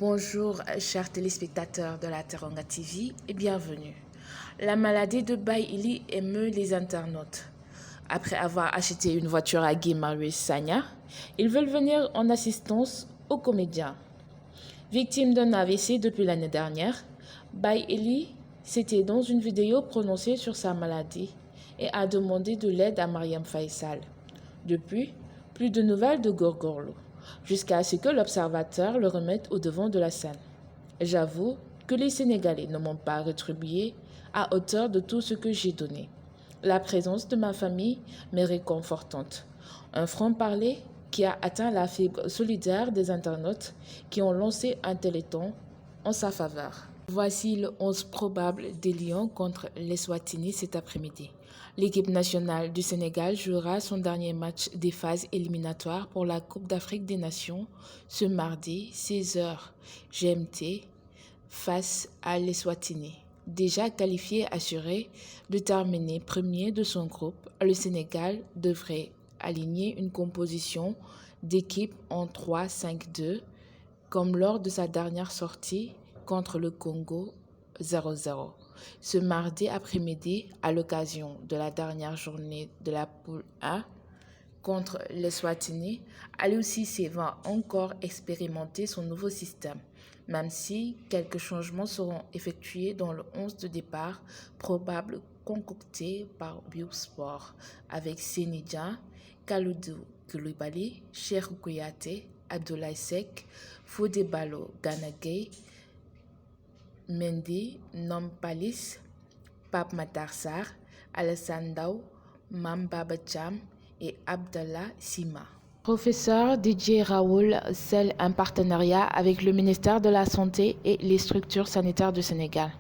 Bonjour, chers téléspectateurs de la Teranga TV et bienvenue. La maladie de Baïli émeut les internautes. Après avoir acheté une voiture à Guy Marius Sagna, ils veulent venir en assistance aux comédiens. Victime d'un AVC depuis l'année dernière, Baïli s'était dans une vidéo prononcée sur sa maladie et a demandé de l'aide à Mariam Faisal. Depuis, plus de nouvelles de Gorgorlo, jusqu'à ce que l'observateur le remette au devant de la scène. J'avoue que les Sénégalais ne m'ont pas rétribué à hauteur de tout ce que j'ai donné. La présence de ma famille m'est réconfortante. Un franc-parler qui a atteint la fibre solidaire des internautes qui ont lancé un téléthon en sa faveur. Voici le 11 probable des Lions contre l'Eswatini cet après-midi. L'équipe nationale du Sénégal jouera son dernier match des phases éliminatoires pour la Coupe d'Afrique des Nations ce mardi 16h GMT face à l'Eswatini. Déjà qualifié assuré de terminer premier de son groupe, le Sénégal devrait aligner une composition d'équipe en 3-5-2 comme lors de sa dernière sortie contre le Congo 0-0. Ce mardi après-midi, à l'occasion de la dernière journée de la poule A contre l'Eswatini, Aliou Cissé va encore expérimenter son nouveau système, même si quelques changements seront effectués dans le 11 de départ probable concocté par Biosport avec Sénédia, Kalidou Koulibaly, Cheikhou Kouyaté, Abdoulaye Seck, Fodé Ballo-Gana Gueye, Mendy, Nampalys, Pape Matar Sarr, Alassane Ndao, Mame Baba Thiam et Abdallah Sima. Professeur Didier Raoult scelle un partenariat avec le ministère de la Santé et les structures sanitaires du Sénégal.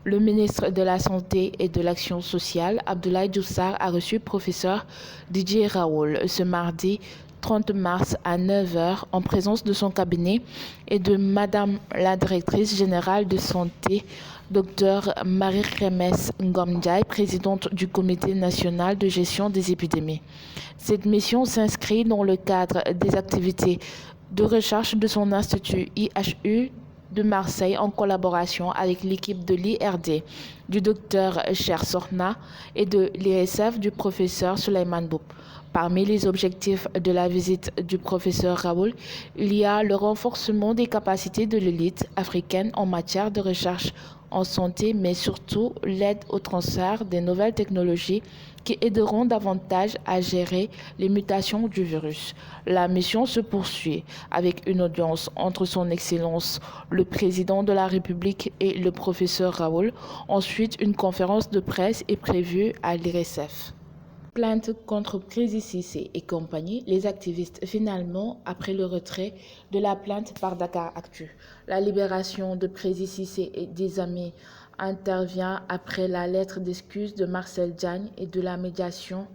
Le ministre de la Santé et de l'Action sociale, Abdoulaye Diouf Sarr, a reçu professeur Didier Raoult ce mardi 30 mars à 9h en présence de son cabinet et de Madame la directrice générale de santé, Dr Marie-Khemesse Ngom Ndiaye, présidente du Comité national de gestion des épidémies. Cette mission s'inscrit dans le cadre des activités de recherche de son institut IHU de Marseille en collaboration avec l'équipe de l'IRD, du docteur Cher Sorna et de l'ISF du professeur Souleymane Boub. Parmi les objectifs de la visite du professeur Raoult, il y a le renforcement des capacités de l'élite africaine en matière de recherche en santé, mais surtout l'aide au transfert des nouvelles technologies qui aideront davantage à gérer les mutations du virus. La mission se poursuit avec une audience entre son Excellence, le président de la République et le professeur Raoult. Ensuite, une conférence de presse est prévue à l'IRSF. Plainte contre Prési Cissé et compagnie, les activistes finalement après le retrait de la plainte par Dakaractu. La libération de Prési Cissé et des amis intervient après la lettre d'excuse de Marcel Diagne et de la médiation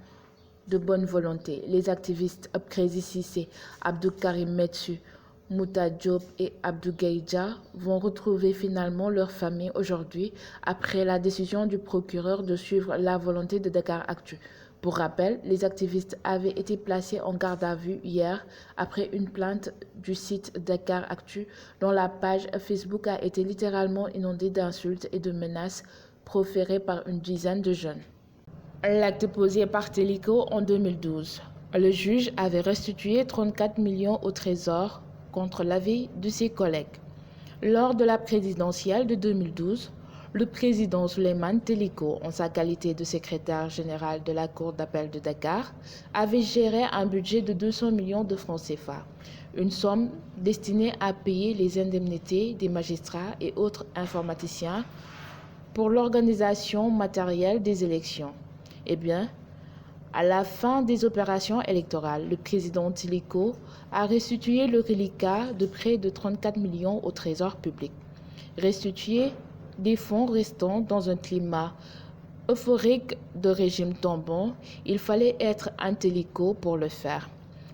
de bonne volonté. Les activistes Prési Cissé, Abdou Karim Metsu, Mouta Diop et Abdou Gaïdja vont retrouver finalement leur famille aujourd'hui après la décision du procureur de suivre la volonté de Dakaractu. Pour rappel, les activistes avaient été placés en garde à vue hier après une plainte du site Dakaractu dont la page Facebook a été littéralement inondée d'insultes et de menaces proférées par une dizaine de jeunes. L'acte posé par Télico en 2012. Le juge avait restitué 34 millions au Trésor contre l'avis de ses collègues. Lors de la présidentielle de 2012, le président Souleymane Téliko, en sa qualité de secrétaire général de la Cour d'appel de Dakar, avait géré un budget de 200 millions de francs CFA, une somme destinée à payer les indemnités des magistrats et autres informaticiens pour l'organisation matérielle des élections. Eh bien, à la fin des opérations électorales, le président Téliko a restitué le reliquat de près de 34 millions au Trésor public. Restituer des fonds restants dans un climat euphorique de régime tombant, il fallait être un Téliko pour le faire.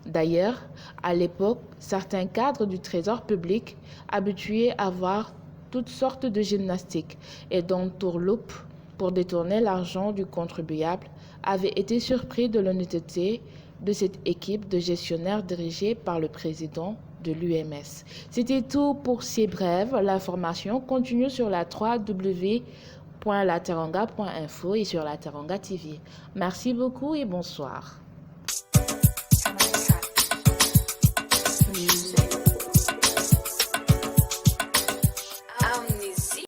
D'ailleurs, à l'époque, certains cadres du Trésor public, habitués à voir toutes sortes de gymnastiques et d'entourloupes pour détourner l'argent du contribuable, avaient été surpris de l'honnêteté de cette équipe de gestionnaires dirigée par le président de l'UMS. C'était tout pour ces brèves. L'information continue sur la www.lateranga.info et sur la Teranga TV. Merci beaucoup et bonsoir.